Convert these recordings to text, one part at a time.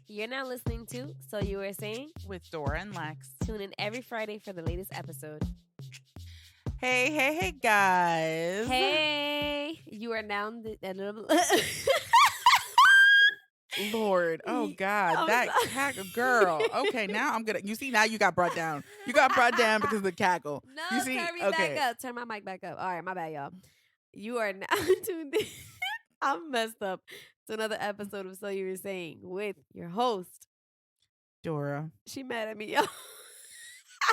You're now listening to So You Were Saying with Dora and Lex. Tune in every Friday for the latest episode. Hey, guys. Hey, you are now Lord, oh God, I'm that sorry. cackle, girl. Okay, now I'm gonna. You see, now you got brought down. You got brought down because of the cackle. No, you see, turn me okay. back up. Turn my mic back up. All right, my bad, y'all. You are now tuned in. I'm messed up to another episode of So You Were Saying with your host. Dora, She mad at me, y'all.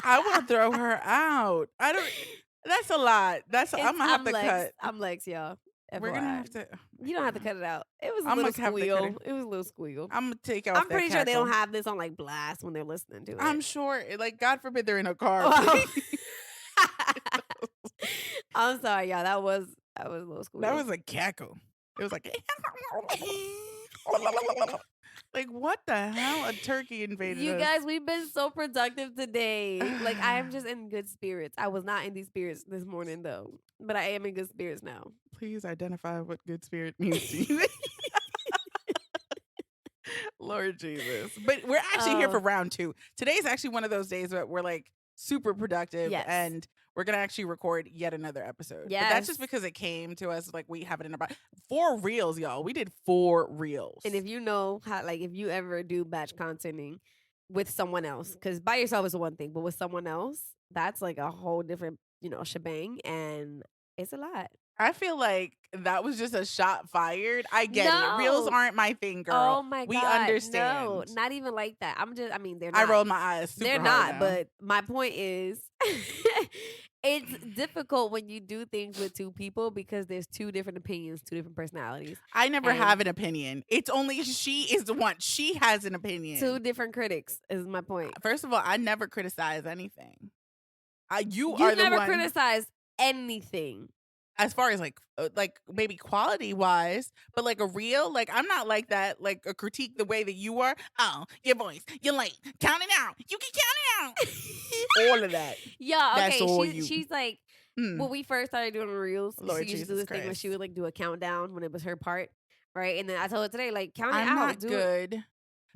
I want to throw her out. I don't. That's a lot. I'm gonna have to Lex. cut. I'm Lex, y'all. We're gonna FYI. have to. You don't have to cut it out. It was a I'm little gonna have to cut squeal. It was a little squeal. I'm gonna take out. I'm pretty sure they don't cackle. have this on like blast when they're listening to it. I'm sure. Like, God forbid they're in a car. Oh. I'm sorry, y'all. That was a little squeal. That was a cackle. It was like. Like, what the hell? A turkey invaded You us. guys, we've been so productive today. Like, I am just in good spirits. I was not in these spirits this morning, though. But I am in good spirits now. Please identify what good spirit means to you. Lord Jesus. But we're actually here for round 2. Today's actually one of those days where we're like super productive. Yes. And we're going to actually record yet another episode. Yes. But that's just because it came to us. Like, we have it in our 4 reels, y'all. We did 4 reels. And if you know how, like, if you ever do batch contenting with someone else, because by yourself is one thing, but with someone else, that's like a whole different, shebang. And it's a lot. I feel like that was just a shot fired. I get it. Reels aren't my thing, girl. Oh my God. We understand. No, not even like that. They're not. I rolled my eyes super They're hard not, now. but my point is it's difficult when you do things with 2 people because there's 2 different opinions, 2 different personalities. I never have an opinion. It's only she is the one. She has an opinion. 2 different critics is my point. First of all, I never criticize anything. You are the one. You never criticize anything. As far as like maybe quality wise, but like a reel, like I'm not like that. Like a critique the way that you are. Oh, your voice, you're late. Count it out. You can count it out. All of that. Yeah, okay. That's all you. She's like, when we first started doing reels, Lord she used to do Jesus this thing where Christ. she would like do a countdown when it was her part, right? And then I told her today, like, count it I'm out. not good.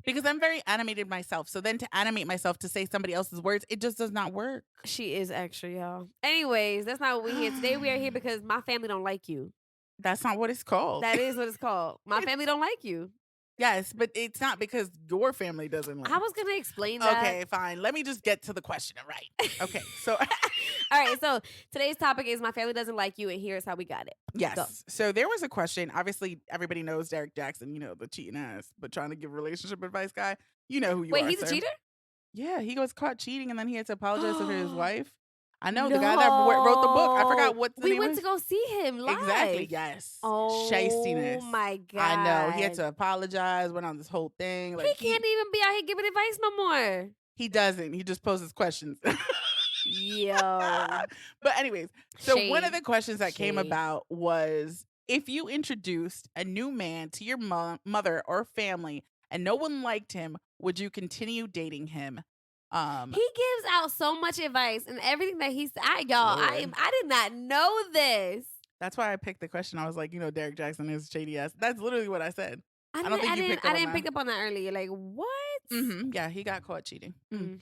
Because I'm very animated myself. So then to animate myself to say somebody else's words, it just does not work. She is extra, y'all. Anyways, that's not what we're here. Today we are here because my family don't like you. That's not what it's called. That is what it's called. My family don't like you. Yes, but it's not because your family doesn't like I was going to explain that. Okay, fine. Let me just get to the question, right? Okay, so... All right, so today's topic is my family doesn't like you, and here's how we got it. Yes. Go. So there was a question. Obviously, everybody knows Derek Jackson, the cheating ass, but trying to give relationship advice guy. You know who you are. Wait, he's sir. a cheater? Yeah, he was caught cheating, and then he had to apologize to his wife. I know, the guy that wrote the book. I forgot what the name We went was. to go see him live. Exactly, yes. Oh, Shastiness. my God. I know. He had to apologize, went on this whole thing. Like, he can't even be out here giving advice no more. He doesn't. He just poses questions. Yo. But anyways, so one of Shade. the questions that came Shade. about was, if you introduced a new man to your mother or family and no one liked him, would you continue dating him? He gives out so much advice and everything that he said. I did not know this. That's why I picked the question. I was like, Derek Jackson is shady ass. That's literally what I said. I don't think you picked up on didn't that. pick up on that earlier. Like, what? Mm-hmm. Yeah, he got caught cheating. Mm.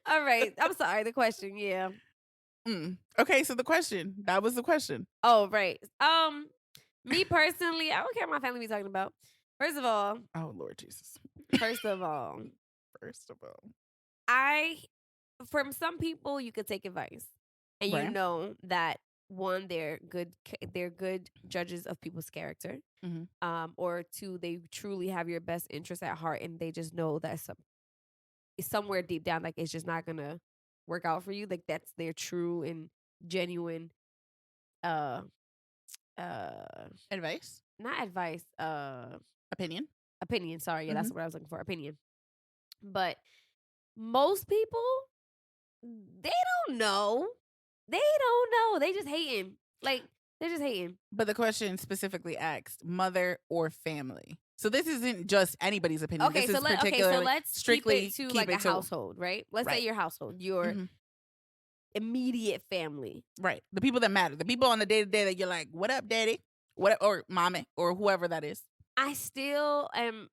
All right. I'm sorry. The question, yeah. Okay, so the question. That was the question. Oh, right. Me personally, I don't care what my family be talking about. First of all. Oh, Lord Jesus. First of all. From some people, you could take advice. And right. you know that, one, they're good judges of people's character. Mm-hmm. Or 2, they truly have your best interest at heart, and they just know that somewhere deep down, like, it's just not gonna work out for you. Like, that's their true and genuine Advice? Not advice, opinion. Sorry, yeah, that's what I was looking for. Opinion. But most people, they don't know. They just hating. Like, they're just hating. But the question specifically asked mother or family. So this isn't just anybody's opinion. Okay, this so let's strictly keep it to like a household, right? Let's say your household, your immediate family. Right. The people that matter. The people on the day-to-day that you're like, what up, daddy? What, or mommy, or whoever that is. I still am.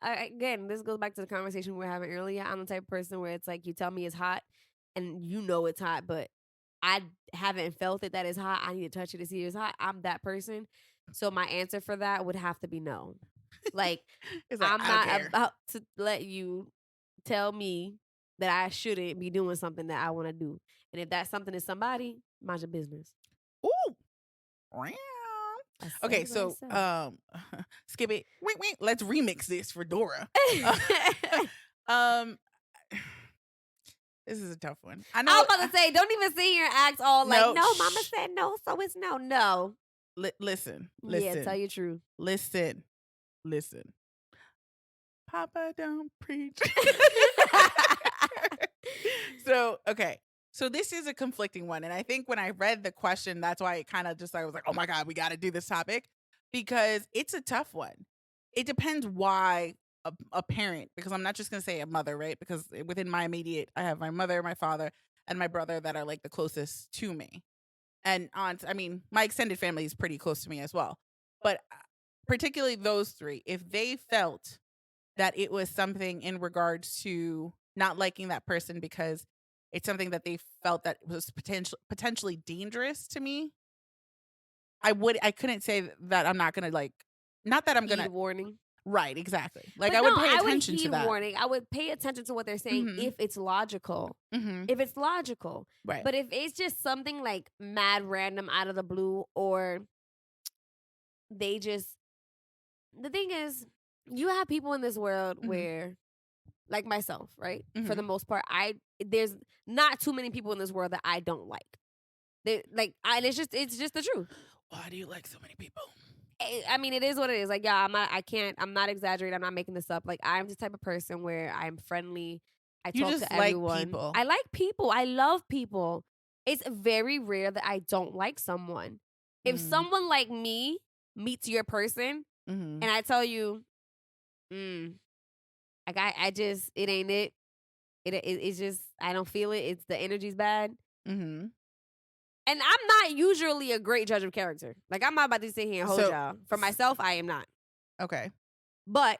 Again, this goes back to the conversation we were having earlier. I'm the type of person where it's like you tell me it's hot, and you know it's hot, but I haven't felt it that it's hot. I need to touch it to see if it's hot. I'm that person. So my answer for that would have to be no. Like It's like, I'm I don't not care. about to let you tell me that I shouldn't be doing something that I want to do. And if that something is somebody, mind your business. Ooh. Meow. I Okay, said what I so said. skip it. Wait, wait. Let's remix this for Dora. um, this is a tough one. I I know. was about to say, don't even sit here and act all like, No, no, mama shh. said no, so it's no. No. Listen, Yeah, tell listen, you true. listen. Papa don't preach. So, okay. So this is a conflicting one. And I think when I read the question, that's why it kind of just, I was like, oh my God, we got to do this topic because it's a tough one. It depends why a parent, because I'm not just going to say a mother, right? Because within my immediate, I have my mother, my father, and my brother that are like the closest to me. And aunts, I mean, my extended family is pretty close to me as well. But particularly those three, if they felt that it was something in regards to not liking that person because it's something that they felt that was potentially dangerous to me, I couldn't say that I'm not gonna like, not that I'm Heed gonna, warning. right, exactly. Like But I no, would pay I would attention to heed that. warning. I would pay attention to what they're saying Mm-hmm. if it's logical. Mm-hmm. If it's logical. Right. But if it's just something like mad random out of the blue, or they just, the thing is, you have people in this world Mm-hmm. where, like myself, right? Mm-hmm. For the most part, there's not too many people in this world that I don't like. And it's just the truth. Why do you like so many people? I mean, it is what it is. Like, yeah, I'm not exaggerating. I'm not making this up. Like, I'm the type of person where I'm friendly. I You talk just to like everyone. people. I like people. I love people. It's very rare that I don't like someone. If someone like me meets your person Mm-hmm. and I tell you, like I just, it ain't it. It's just, I don't feel it. It's the energy's bad. Mm-hmm. And I'm not usually a great judge of character. Like, I'm not about to sit here and hold So- y'all. For myself, I am not. Okay. But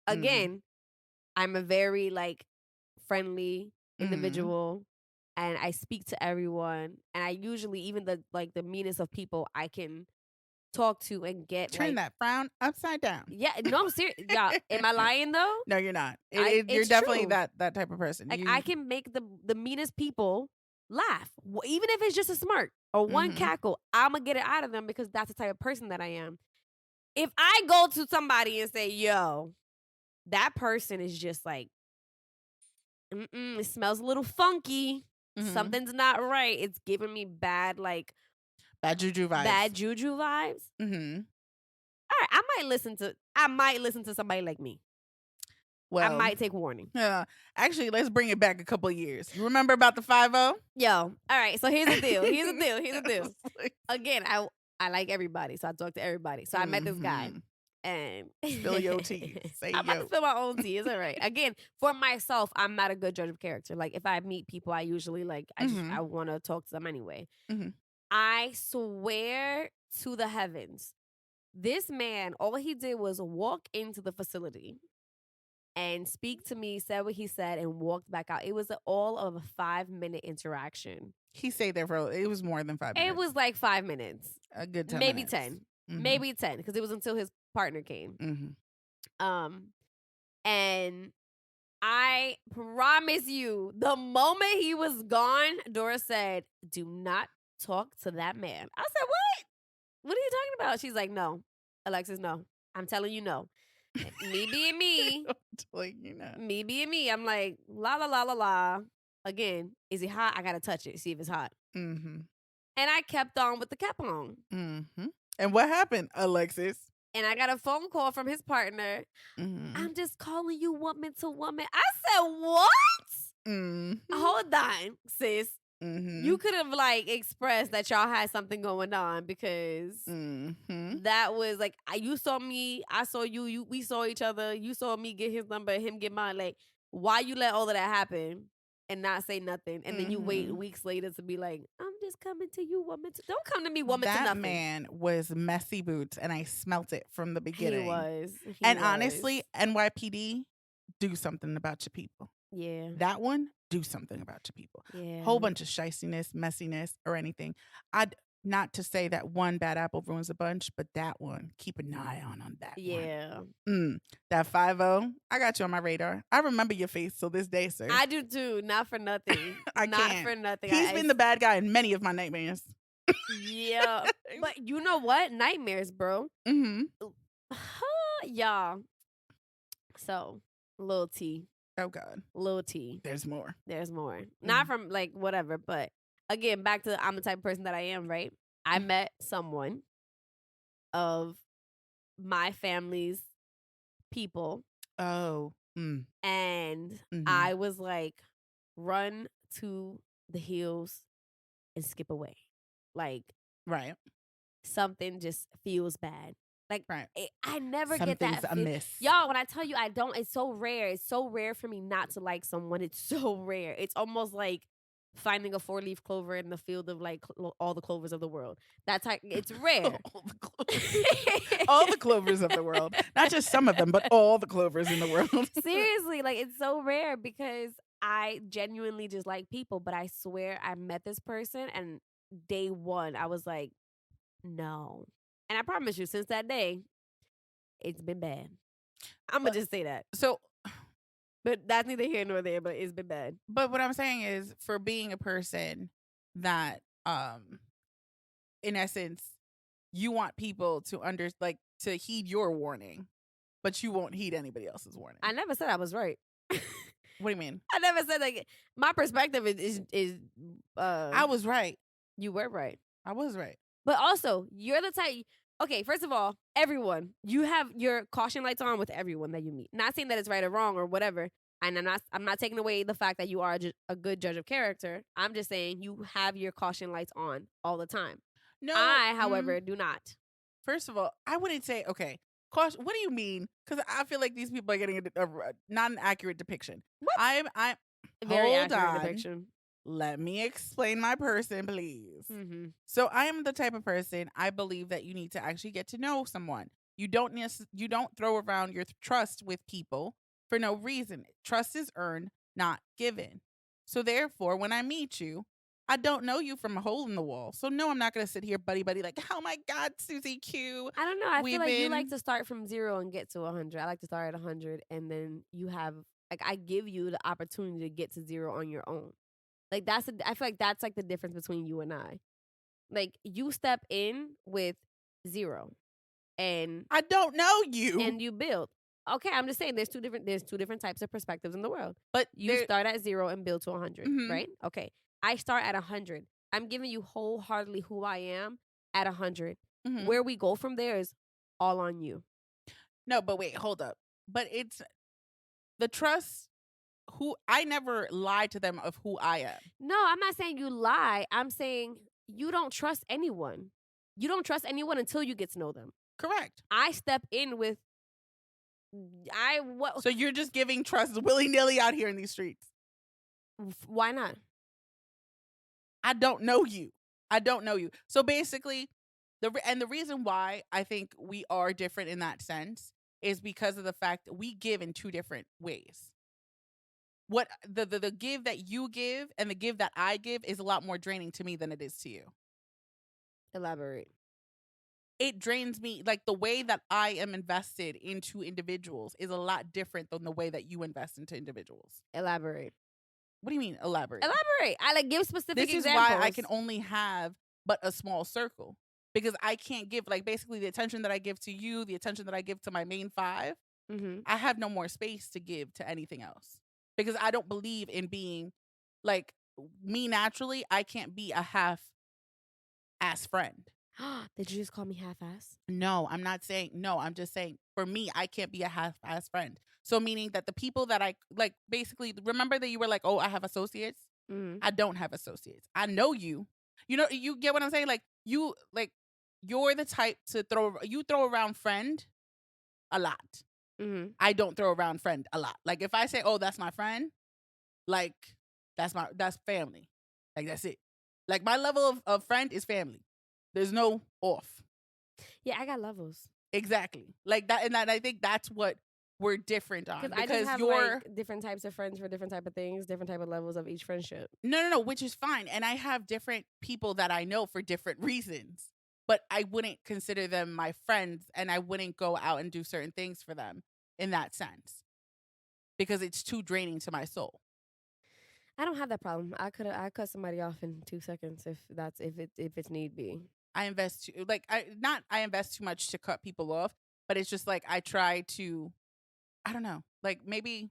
again, I'm a very like friendly Mhm. individual, and I speak to everyone. And I usually, even the meanest of people, I can talk to and get Turn that frown upside down. Yeah, no, I'm serious. Y'all, am I lying though? No, you're not. You're You're definitely true. that type of person. Like, I can make the meanest people laugh, even if it's just a smirk or one cackle. I'ma get it out of them because that's the type of person that I am. If I go to somebody and say, "Yo, that person is just like, it smells a little funky. Something's not right. It's giving me bad bad juju vibes. Bad juju vibes." Mm-hmm. All right, I might listen to somebody like me. Well, I might take warning. Actually, let's bring it back a couple of years. You remember about the 5-0? Yo, all right. So here's the deal. Again, I like everybody, so I talk to everybody. So I met this guy, and spill your tea. Say I'm about to spill my own tea. It's all right. Again, for myself, I'm not a good judge of character. Like, if I meet people, I usually I want to talk to them anyway. I swear to the heavens, this man, all he did was walk into the facility and speak to me, said what he said, and walked back out. It was all of a 5-minute interaction. He stayed there for, it was more than 5 minutes. It was like 5 minutes. A good 10 maybe minutes. 10. Maybe 10, because it was until his partner came. And I promise you, the moment he was gone, Dora said, "Do not talk to that man." I said, "What? What are you talking about?" She's like, "No, Alexis, no. I'm telling you, no." Me being me. Me being me. I'm like, la, la, la, la, la. Again, is it hot? I got to touch it, see if it's hot. And I kept on with the cap on. And what happened, Alexis? And I got a phone call from his partner. "I'm just calling you woman to woman." I said, "What?" Hold on, sis. You could have expressed that y'all had something going on, because that was you saw me, I saw you, we saw each other. You saw me get his number, him get mine. Like, why you let all of that happen and not say nothing, and then you wait weeks later to be like, "I'm just just coming to you, woman. Don't come to me, woman, to That nothing. man was messy boots, and I smelt it from the beginning. He was. And honestly, NYPD, do something about your people. Yeah. That one, do something about your people. Yeah. Whole bunch of shystiness, messiness, or anything. Not to say that one bad apple ruins a bunch, but that one, keep an eye on that one. Yeah. That 5-0, I got you on my radar. I remember your face till this day, sir. I do too. Not for nothing. I Not can't. for nothing. He's been the bad guy in many of my nightmares. Yeah. But you know what? Nightmares, bro. Mm-hmm. Y'all. So, little T. Oh, God. Little T. There's more. There's more. Not from like whatever, but again, back to I'm the type of person that I am, right? I met someone of my family's people. Oh. And I was like, run to the hills and skip away. Like, right. Something just feels bad. Like, right. I never Something's get that. amiss. Y'all, when I tell you I don't, it's so rare. It's so rare for me not to like someone. It's so rare. It's almost like finding a 4-leaf clover in the field of like all the clovers of the world. That's how it's rare. All the clovers of the world. Not just some of them, but all the clovers in the world. Seriously, like it's so rare because I genuinely just like people, but I swear I met this person and day one I was like, no. And I promise you, since that day, it's been bad. I'm going to just say that. So, but that's neither here nor there, but it's been bad. But what I'm saying is, for being a person that, in essence, you want people to to heed your warning, but you won't heed anybody else's warning. I never said I was right. What do you mean? I never said like my perspective is I was right. You were right. I was right. But also, you're the type. Okay, first of all, everyone, you have your caution lights on with everyone that you meet. Not saying that it's right or wrong or whatever. And I'm not taking away the fact that you are a good judge of character. I'm just saying you have your caution lights on all the time. No, I, however, do not. First of all, I wouldn't say okay. Caution. What do you mean? Because I feel like these people are getting not an accurate depiction. What? I'm very hold accurate on. depiction. Let me explain my person, please. Mm-hmm. So I am the type of person, I believe that you need to actually get to know someone. You don't throw around your trust with people for no reason. Trust is earned, not given. So therefore, when I meet you, I don't know you from a hole in the wall. So no, I'm not going to sit here buddy like, oh my God, Susie Q. I don't know. I feel like you like to start from 0 and get to 100. I like to start at 100 and then you have, like, I give you the opportunity to get to 0 on your own. Like, I feel like that's like the difference between you and I. Like, you step in with 0 and I don't know you. And you build. Okay, I'm just saying there's two different types of perspectives in the world. But you start at 0 and build to 100, mm-hmm. right? Okay. I start at 100. I'm giving you wholeheartedly who I am at 100. Mm-hmm. Where we go from there is all on you. No, but wait, hold up. But it's the trust. I never lie to them of who I am. No, I'm not saying you lie. I'm saying you don't trust anyone. You don't trust anyone until you get to know them. Correct. I step in with So you're just giving trust willy-nilly out here in these streets. Why not? I don't know you. So basically, the reason why I think we are different in that sense is because of the fact that we give in two different ways. What the give that you give and the give that I give is a lot more draining to me than it is to you. Elaborate. It drains me. Like, the way that I am invested into individuals is a lot different than the way that you invest into individuals. Elaborate. What do you mean elaborate? Elaborate. I like give specific examples. This is why I can only have but a small circle, because I can't give, like, basically the attention that I give to you, the attention that I give to my main 5. Mm-hmm. I have no more space to give to anything else, because I don't believe in being, like, me naturally. I can't be a half-ass friend. Did you just call me half-ass? No, I'm not saying no. I'm just saying, for me, I can't be a half-ass friend. So meaning that the people that I like, basically, remember that you were like, oh, I have associates. Mm-hmm. I don't have associates. I know you. You know, you get what I'm saying? Like, you're the type to throw around friend a lot. Mm-hmm. I don't throw around friend a lot. Like, if I say, oh, that's my friend, like, that's family. Like, that's it. Like my level of friend is family. There's no off. Yeah, I got levels. Exactly. Like that, and that I think that's what we're different on Because I just have you're like different types of friends for different type of things, different type of levels of each friendship. no, which is fine. And I have different people that I know for different reasons, but I wouldn't consider them my friends, and I wouldn't go out and do certain things for them in that sense because it's too draining to my soul. I don't have that problem. I cut somebody off in 2 seconds if it's need be. I invest I invest too much to cut people off, but it's just like I try to, I don't know, like maybe,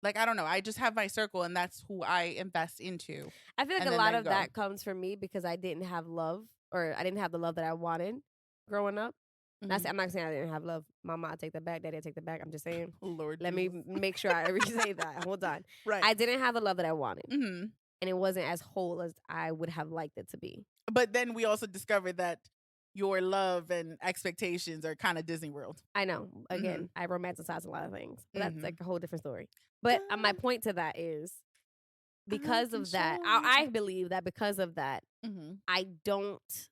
like I don't know, I just have my circle and that's who I invest into. I feel like And a then lot they of go. that comes from me because I didn't have love, or I didn't have the love that I wanted growing up. Mhm. I'm not saying I didn't have love. Mama, I take that back. Daddy, I take that back. I'm just saying. Lord Let me Jesus. make sure I say that. Hold on. Right. I didn't have the love that I wanted, Mhm. and it wasn't as whole as I would have liked it to be. But then we also discovered that your love and expectations are kind of Disney World. I know. Again, Mhm. I romanticize a lot of things, but that's Mhm. like a whole different story. But my point to that is because can of that, show you. I believe that because of that, Mhm. I don't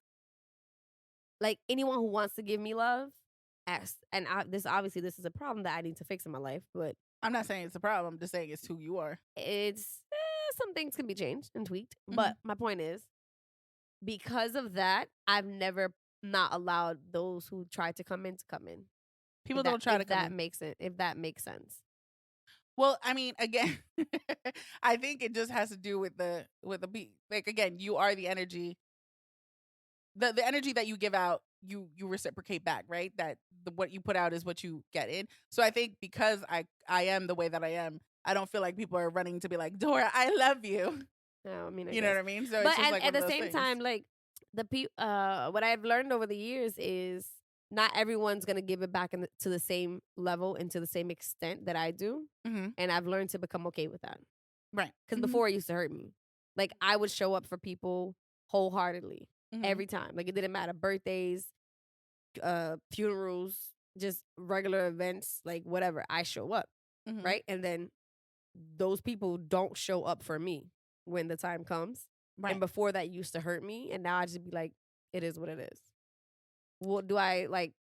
like anyone who wants to give me love. This obviously this is a problem that I need to fix in my life, but I'm not saying it's a problem. I'm just saying it's who you are. it's some things can be changed and tweaked. Mhm. But my point is, because of that, I've never not allowed those who try to come in to come in. People don't try to If come that in. makes it, if that makes sense. Well, I mean, again, I think it just has to do with the beat. Like again, you are the energy. The energy that you give out, you reciprocate back, right? That what you put out is what you get in. So I think because I am the way that I am, I don't feel like people are running to be like, Dora, I love you. No, I mean, I You know guess. what I mean? So But it's just like at one of the those same things. time, like what I've learned over the years is not everyone's gonna give it back to the same level and to the same extent that I do, Mhm. and I've learned to become okay with that. Right. Because Mhm. before it used to hurt me. Like I would show up for people wholeheartedly Mhm. every time. Like it didn't matter birthdays, funerals, just regular events, like whatever. I show up, Mhm. right? And then those people don't show up for me when the time comes. Right. And before that used to hurt me, and now I just be like, it is what it is. Well, do I like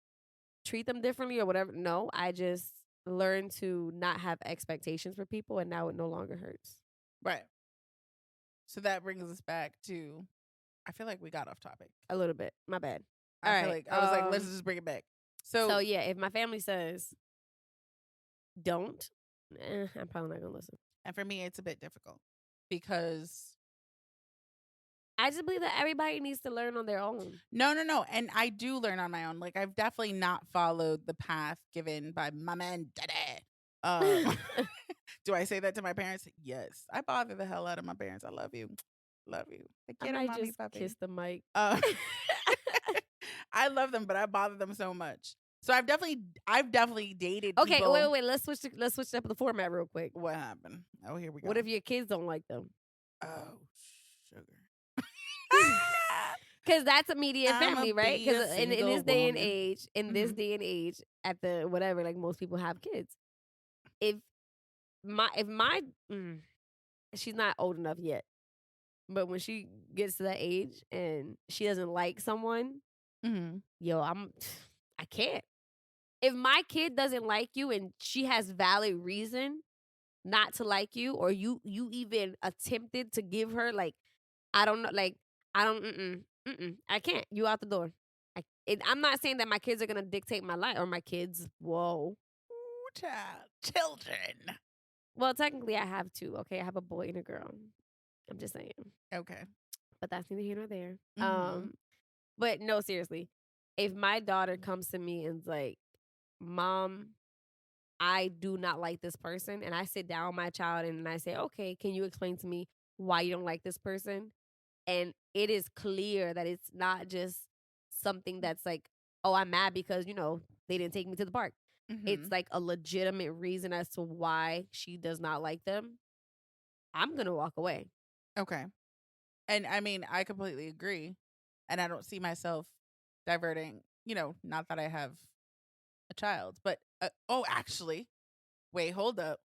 treat them differently or whatever? No, I just learned to not have expectations for people, and now it no longer hurts. Right. So that brings us back to, I feel like we got off topic. A little bit. My bad. I All feel right. like I was like, let's just bring it back. So yeah, if my family says don't, I'm probably not gonna listen. And for me, it's a bit difficult because I just believe that everybody needs to learn on their own. no. And I do learn on my own. Like I've definitely not followed the path given by mama and daddy. Do I say that to my parents? Yes. I bother the hell out of my parents. I love you. Love you. Te I quiero, might mami, just papi. kiss the mic. I love them, but I bother them so much. So I've definitely dated Okay, people. wait. Let's switch up the format real quick. What happened? Oh, here we go. What if your kids don't like them? Oh, sugar. Because that's immediate I'ma family, right? be a Because in single this day and woman. age, at the whatever, like most people have kids. If my she's not old enough yet, but when she gets to that age and she doesn't like someone, Mhm. yo, I can't. If my kid doesn't like you and she has valid reason not to like you, or you even attempted to give her like, I don't know, like I don't, I can't. You out the door. I'm not saying that my kids are gonna dictate my life or my kids. Whoa. Ooh, child. Children. Well, technically, I have two. Okay, I have a boy and a girl. I'm just saying, Okay. but that's neither here nor there. Mhm. But no, seriously, if my daughter comes to me and's like, "Mom, I do not like this person," and I sit down with my child and I say, "Okay, can you explain to me why you don't like this person?" And it is clear that it's not just something that's like, "Oh, I'm mad because they didn't take me to the park." It's Mhm. like a legitimate reason as to why she does not like them. I'm gonna walk away. Okay. And I mean, I completely agree. And I don't see myself diverting, not that I have a child, but actually, wait, hold up.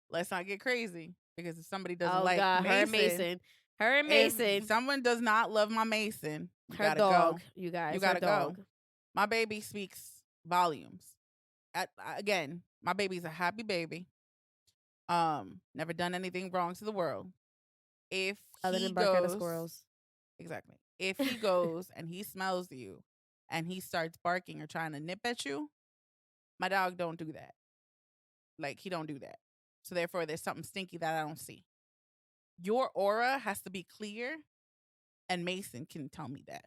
Let's not get crazy because if somebody doesn't Oh like God, her and Mason, Mason. Her and If Mason. someone does not love my Mason, you Her gotta dog. go. You guys. You gotta her dog. go. My baby speaks volumes. Again, my baby's a happy baby. Never done anything wrong to the world. If Other he than bark at the goes, squirrels. exactly. If he goes and he smells you and he starts barking or trying to nip at you, my dog don't do that. Like, he don't do that. So therefore, there's something stinky that I don't see. Your aura has to be clear, and Mason can tell me that.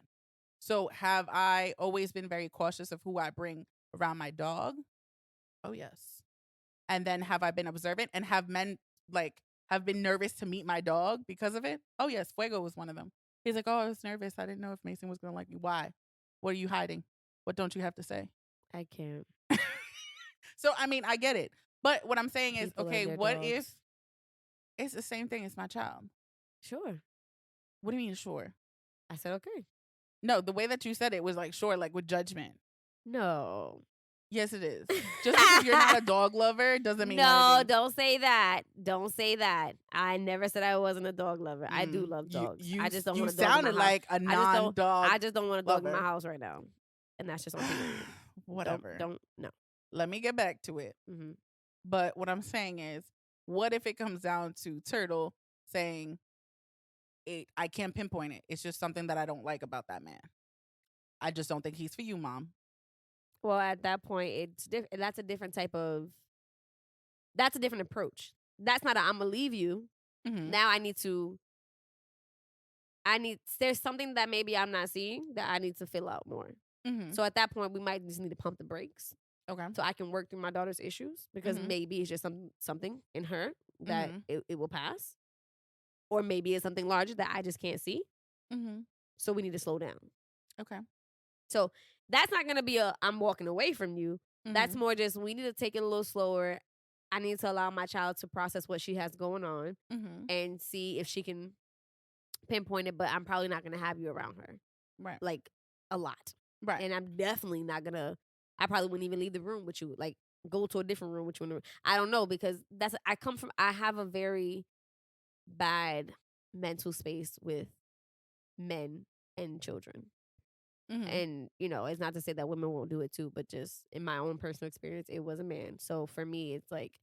So have I always been very cautious of who I bring around my dog? Oh, yes. And then have I been observant and have men have been nervous to meet my dog because of it? Oh, yes. Fuego was one of them. He's like, oh, I was nervous. I didn't know if Mason was going to like me. Why? What are you hiding? What don't you have to say? I can't. So, I mean, I get it. But what I'm saying is, People okay, and their what dogs. if it's the same thing as my child? Sure. What do you mean, sure? I said okay. No, the way that you said it was like, sure, like with judgment. No. Yes, it is. Just because you're not a dog lover doesn't mean No, anything. don't say that. Don't say that. I never said I wasn't a dog lover. I do love dogs. I just don't You want a dog in my sounded house. like a non-dog. I just don't want a dog in my lover. house right now. And that's just on period. Whatever. No. Let me get back to it. Mm-hmm. But what I'm saying is, what if it comes down to Turtle saying, I can't pinpoint it. It's just something that I don't like about that man. I just don't think he's for you, Mom. Well, at that point, it's different. That's a different type of. That's a different approach. That's not I'm gonna leave you. Mm-hmm. Now there's something that maybe I'm not seeing that I need to fill out more. Mm-hmm. So at that point, we might just need to pump the brakes. Okay. So I can work through my daughter's issues because maybe it's just something in her that it will pass. Or maybe it's something larger that I just can't see. Mm-hmm. So we need to slow down. Okay. So that's not going to be I'm walking away from you. Mm-hmm. That's more just we need to take it a little slower. I need to allow my child to process what she has going on and see if she can pinpoint it. But I'm probably not going to have you around her. Right. Like a lot. Right. And I'm definitely not going to, I probably wouldn't even leave the room with you. Like go to a different room with you in the room. I don't know because I have a very bad mental space with men and children. And, it's not to say that women won't do it too, but just in my own personal experience, it was a man. So for me, it's like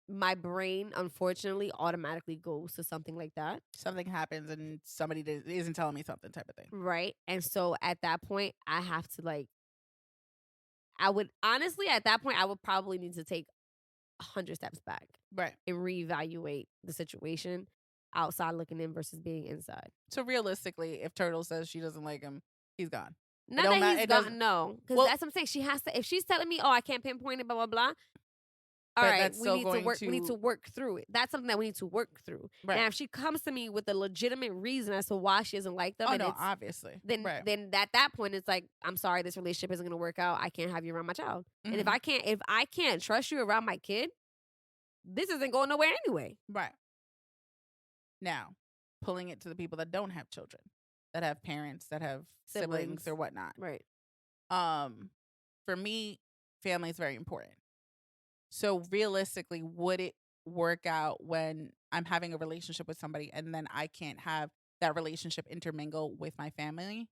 my brain, unfortunately, automatically goes to something like that. Something happens and somebody isn't telling me something type of thing. Right. And so at that point, I have to at that point, I would probably need to take 100 steps back. Right. And reevaluate the situation outside looking in versus being inside. So realistically, if Turtle says she doesn't like him, he's gone. Not that he's gone, no. Because that's what I'm saying. She has to, if she's telling me, oh, I can't pinpoint it, blah, blah, blah. All right, we need to work through it. That's something that we need to work through. Right. Now, if she comes to me with a legitimate reason as to why she doesn't like them, obviously. Then at that point, it's like, I'm sorry, this relationship isn't going to work out. I can't have you around my child. And if I can't trust you around my kid, this isn't going nowhere anyway. Right. Now, pulling it to the people that don't have children, that have parents, that have siblings or whatnot. Right. For me, family is very important. So realistically, would it work out when I'm having a relationship with somebody and then I can't have that relationship intermingle with my family?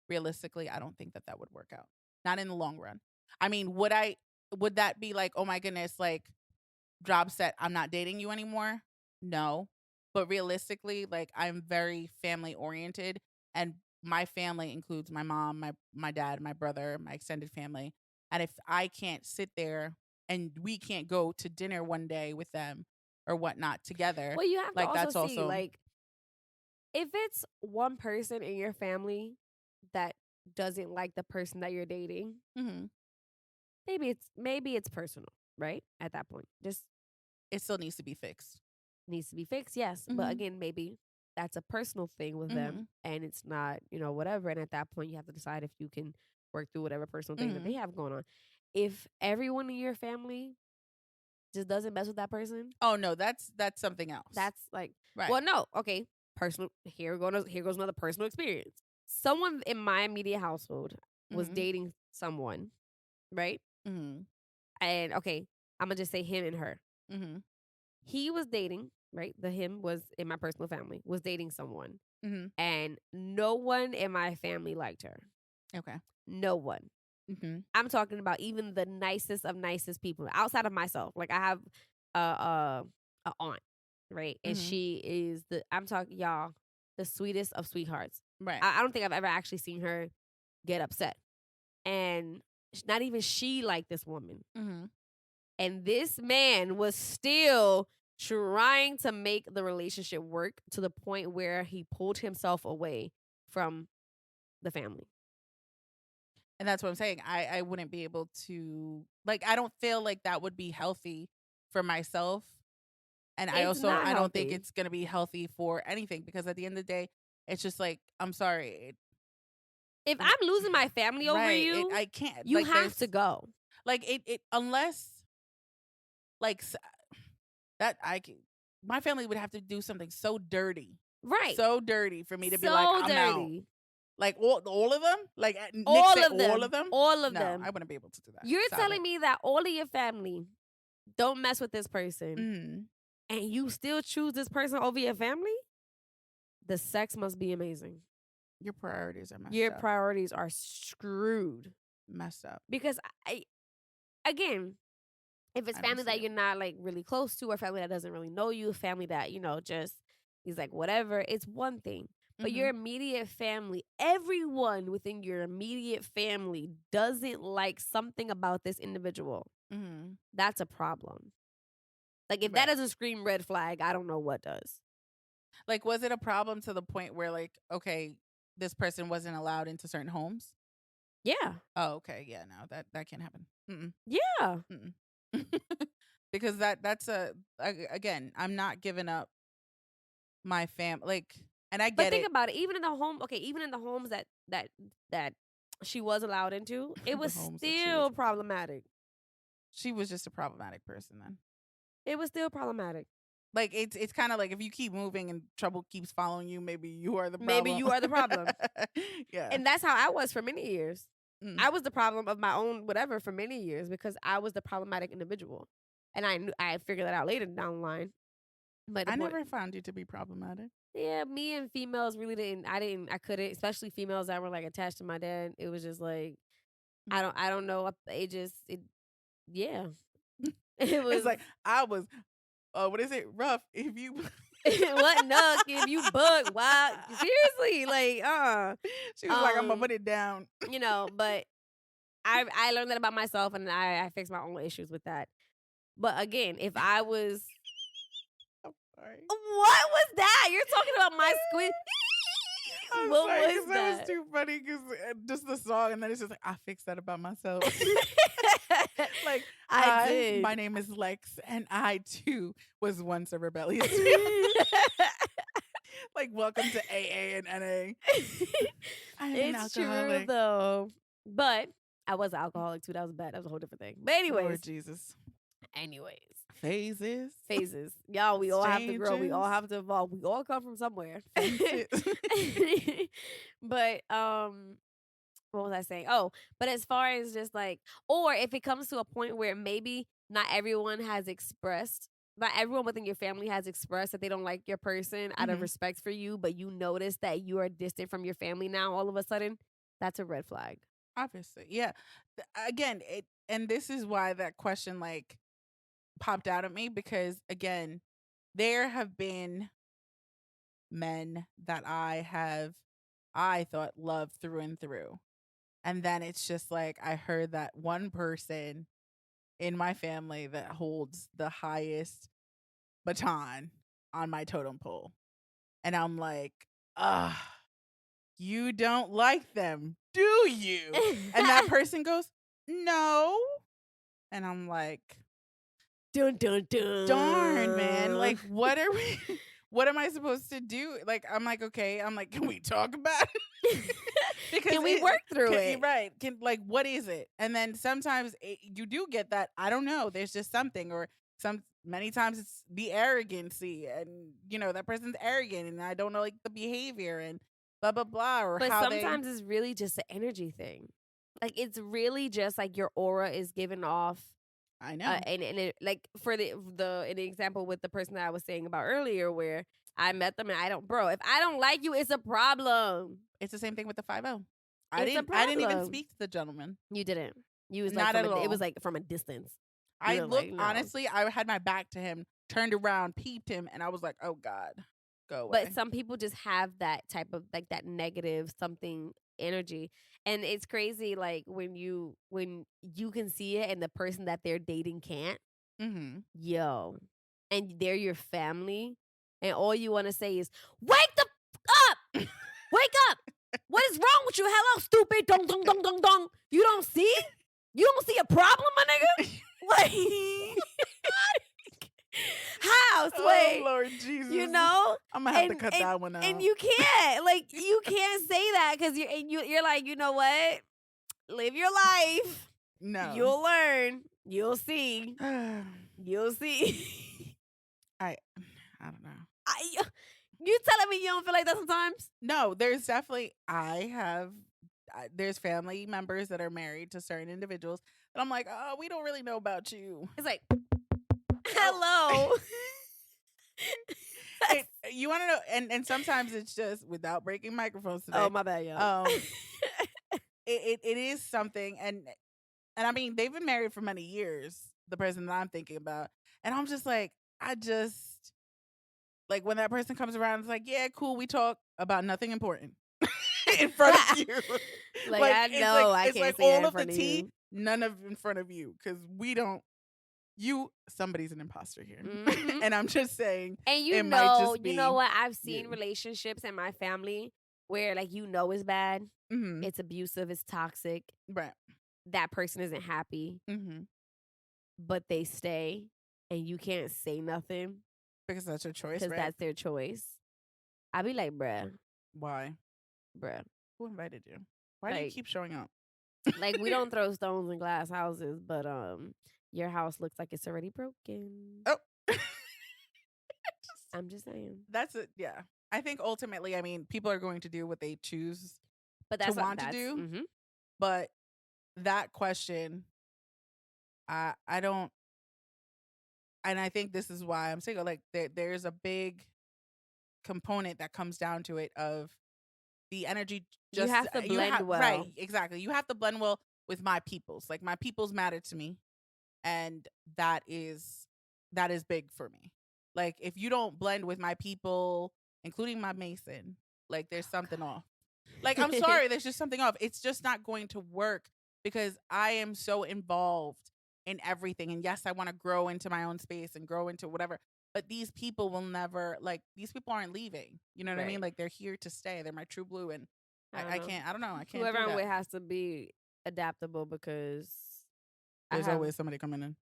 Realistically, I don't think that would work out. Not in the long run. I mean, would that be like, oh my goodness, like job set, I'm not dating you anymore? No. But realistically, like I'm very family oriented and my family includes my mom, my dad, my brother, my extended family. And if I can't sit there and we can't go to dinner one day with them or whatnot together. Well, you have to that's also see, like, if it's one person in your family that doesn't like the person that you're dating, maybe it's personal, right? At that point, just it still needs to be fixed. Needs to be fixed, yes. But again, maybe that's a personal thing with them, and it's not, whatever. And at that point, you have to decide if you can work through whatever personal thing that they have going on. If everyone in your family just doesn't mess with that person, oh no, that's something else. That's like, right. Well, no, okay, personal. Here goes another personal experience. Someone in my immediate household was dating someone, right? And okay, I'm gonna just say him and her. He was dating right? The him was in my personal family, was dating someone. Mm-hmm. And no one in my family liked her. Okay. No one. Mm-hmm. I'm talking about even the nicest of nicest people outside of myself. Like I have a aunt, right? And Mm-hmm. she is I'm talking y'all, the sweetest of sweethearts. Right. I don't think I've ever actually seen her get upset. And not even she liked this woman. Mm-hmm. And this man was still trying to make the relationship work to the point where he pulled himself away from the family. And that's what I'm saying. I wouldn't be able to, like, I don't feel like that would be healthy for myself. And It's not I don't think healthy. it's going to be healthy for anything, because at the end of the day, it's just like, I'm sorry. If I'm losing my family over Right. you, I can't. you Like, have to go. like, unless, like, that my family would have to do something so dirty. Right. So dirty for me to be like, So I'm out. dirty. Like, all of them? Like, Nick All said of them. all of them? All of No, them. I wouldn't be able to do that. You're Stop telling it. me that all of your family don't mess with this person, Mm. and you still choose this person over your family? The sex must be amazing. Your priorities are messed Your up. priorities are screwed. Messed up. Because again, if it's I don't family see that it. you're not like really close to, or family that doesn't really know you, family that, just is like whatever, it's one thing. But your immediate family, everyone within your immediate family doesn't like something about this individual. Mm-hmm. That's a problem. Like if Right. that doesn't scream red flag, I don't know what does. Like, was it a problem to the point where, like, okay, this person wasn't allowed into certain homes? Yeah. Oh, okay. Yeah, no, that can't happen. Mm-mm. Yeah. Mm-mm. Because that's again, I'm not giving up my family. Like, and I But get think it. about it. Even in the home, okay, even in the homes that she was allowed into, it The was homes that she still was- problematic. She was just a problematic person then. It was still problematic. Like, it's kind of like, if you keep moving and trouble keeps following you, maybe you are the problem. Maybe you are the problem. Yeah. And that's how I was for many years. Mm. I was the problem of my own whatever for many years because I was the problematic individual. And I figured that out later down the line. But I never found you to be problematic. Yeah, me and females really I couldn't, especially females that were like attached to my dad. It was just like I don't know. Yeah. It was It's like, I was, what is it? Rough. If you what nuck if you bug wild. Seriously, like she was like, I'm gonna put it down. But I learned that about myself, and I fixed my own issues with that. But again, if I was I'm sorry. what was that? You're talking about my squid. I'm What sorry, was 'cause that? was too funny, because just the song, and then it's just like, I fixed that about myself. Like, I did. My name is Lex, and I too was once a rebellious. Like, welcome to AA and NA. I'm an It's true alcoholic. though. But I was an alcoholic too. That was bad. That was a whole different thing. But Lord Jesus. anyways, Phases. y'all. We all have to grow. We all Exchanges. have to evolve. We all come from somewhere. Fences. But what was I saying? Oh, but as far as just like, or if it comes to a point where maybe not everyone within your family has expressed that they don't like your person out of Mhm. respect for you, but you notice that you are distant from your family now all of a sudden, that's a red flag. Obviously, yeah. Again, and this is why that question, like, popped out at me, because again, there have been men that I thought loved through and through, and then it's just like, I heard that one person in my family that holds the highest baton on my totem pole, and I'm like, you don't like them, do you? And that person goes, no. And I'm like, Dun dun dun. darn, man. Like, what am I supposed to do? Like, I'm like, okay. I'm like, can we talk about it? Because Can we work through it? Right. Like, what is it? And then sometimes you do get that, I don't know, there's just something, or many times it's the arrogancy, and that person's arrogant, and I don't know, like, the behavior and blah blah blah, or But how sometimes it's really just an energy thing. Like it's really just like your aura is giving off I know. And it, like for the an example with the person that I was saying about earlier, where I met them and if I don't like you, it's a problem. It's the same thing with the 5-0. It's a I didn't even problem. speak to the gentleman. You didn't. You was like Not at all. it was like from a distance. I You're looked like, no. honestly. I had my back to him, turned around, peeped him, and I was like, "Oh God, go away." But some people just have that type of like that negative something energy, and it's crazy. Like when you can see it, and the person that they're dating can't. Mm-hmm. Yo, and they're your family, and all you want to say is, "Wake the up, wake up! What is wrong with you? Hello, stupid! Dong dong dong dong dong. You don't see? You don't see a problem, my nigga? Like, how? Oh Lord Jesus! You know, I'm gonna have to cut that one out. and you can't, like, you can't say that because you're like, you know what? Live your life. No, You'll learn. You'll see. You'll see. I don't know. You telling me you don't feel like that sometimes? No, there's definitely. There's family members that are married to certain individuals, and I'm like, oh, we don't really know about you. It's like, hello. You want to know, and sometimes it's just without breaking microphones today. Oh, my bad, y'all. It is something, and I mean, they've been married for many years. The person that I'm thinking about, and I'm just like, like when that person comes around, it's like, yeah, cool, we talk about nothing important in front of you. Like I know, I it's can't like say all that of in the front tea, of you. none of in front of you, because we don't. Somebody's an imposter here, Mhm. and I'm just saying. And it might just be you know what? I've seen you. relationships in my family where, like, it's bad. Mm-hmm. It's abusive. It's toxic. Right. That person isn't happy, Mm-hmm. but they stay, and you can't say nothing Because that's your choice, because right? that's their choice. I be like, bruh, Why? Who invited you? Why do you keep showing up? Like, we don't throw stones in glass houses, but your house looks like it's already broken. Oh. I'm just saying. That's it. Yeah. I think ultimately, I mean, people are going to do what they choose to do. Mm-hmm. But that question, I don't, and I think this is why I'm single. Like, there's a big component that comes down to it of the energy. You have to blend well. Right, exactly. You have to blend well with my peoples. Like, my peoples matter to me, and that is big for me. Like, if you don't blend with my people, including my Mason, like, there's something off. Like, I'm sorry, there's just something off. It's just not going to work because I am so involved in everything. And yes, I want to grow into my own space and grow into whatever. But these people will never, like, these people aren't leaving. You know what I mean? Like, they're here to stay. They're my true blue. And I can't, I don't know. I can't. Whoever I'm with has to be adaptable because there's always somebody coming in.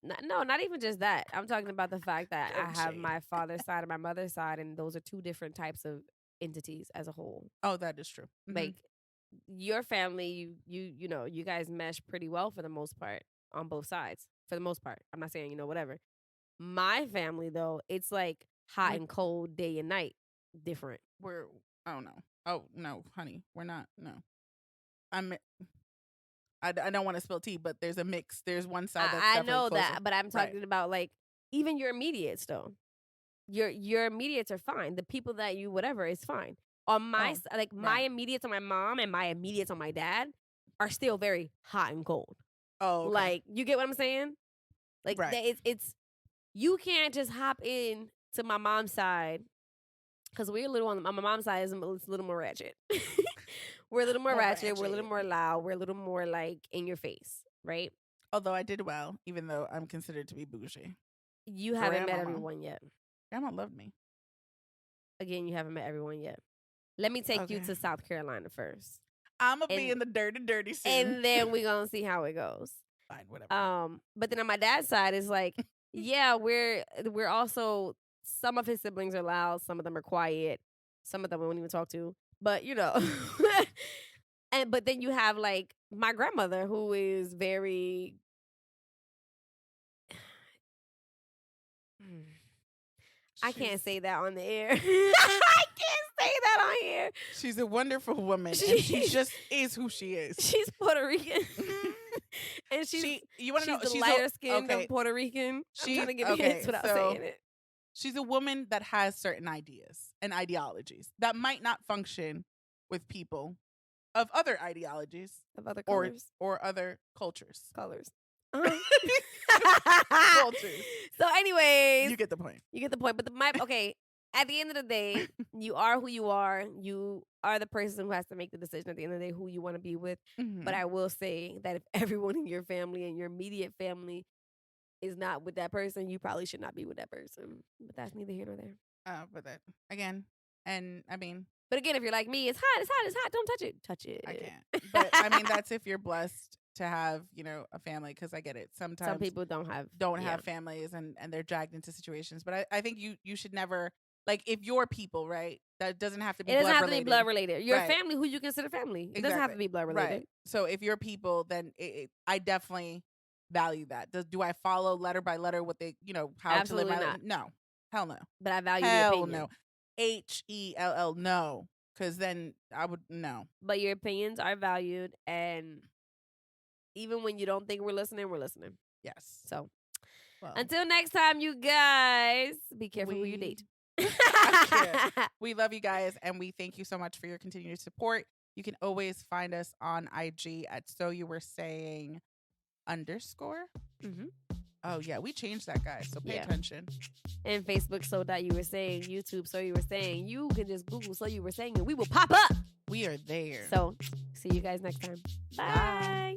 Not even just that. I'm talking about the fact that I have my father's side and my mother's side, and those are two different types of entities as a whole. Oh, that is true. Mm-hmm. Like, your family, you know, you guys mesh pretty well for the most part on both sides. For the most part. I'm not saying, whatever. My family, though, it's like hot and cold, day and night. Different. I don't know. Oh, no, honey. We're not. No. I don't want to spill tea, but there's a mix. There's one side that's I definitely know closer. that, but I'm talking about, like, even your immediates, though. Your immediates are fine. The people that you whatever is fine. On my my immediates on my mom and my immediates on my dad are still very hot and cold. Oh, okay. Like, you get what I'm saying? Like, it's you can't just hop in to my mom's side because we're a little on my mom's side is a little more ratchet. We're a little more ratchet. We're a little more loud. We're a little more, like, in your face, right? Although I did well, even though I'm considered to be bougie. You haven't met everyone yet. Grandma loved me. Again, you haven't met everyone yet. Let me take you to South Carolina first. I'm going to be in the dirty soon. And then we're going to see how it goes. Fine, whatever. But then on my dad's side, it's like, yeah, we're also, some of his siblings are loud. Some of them are quiet. Some of them we won't even talk to. But, but then you have, like, my grandmother, who is very... I can't say that on the air. I can't say that on here. She's a wonderful woman. And she just is who she is. She's Puerto Rican. And saying she's you want to know? the She's lighter skinned okay. Puerto Rican. I'm trying to give you okay, hints without so- saying it. She's a woman that has certain ideas and ideologies that might not function with people of other ideologies Of other or colors. other cultures. Colors. Cultures. So, anyways, You get the point. you get the point. But okay. At the end of the day, you are who you are. You are the person who has to make the decision at the end of the day who you want to be with. Mhm. But I will say that if everyone in your family and your immediate family is not with that person, you probably should not be with that person. But that's neither here nor there. But that again, and I mean, But again, if you're like me, it's hot, it's hot, it's hot. Don't touch it. Touch it. I can't. But I mean, that's if you're blessed to have, a family. Because I get it. Sometimes some people don't have have families and they're dragged into situations. But I think you should never, like, if your people, right, that doesn't have to be It doesn't blood have related. to be blood related. Your Right. family, who you consider family. It doesn't have to Exactly. be blood related. Right. So if you're people, then I definitely value that. Do I follow letter by letter what they, how Absolutely to live my not. life? No. Hell no. But I value the Hell opinion. no. HELL no. Because then I would no. But your opinions are valued, and even when you don't think we're listening, we're listening. Yes. So Well, until next time, you guys, be careful who you date. we love you guys, and we thank you so much for your continued support. You can always find us on IG at So You Were Saying _ Mhm. Oh yeah, we changed that, guys. So pay Yeah. attention. And Facebook, So That You Were Saying, YouTube, So You Were Saying. You can just Google So You Were Saying, and we will pop up. We are there. So see you guys next time. Bye.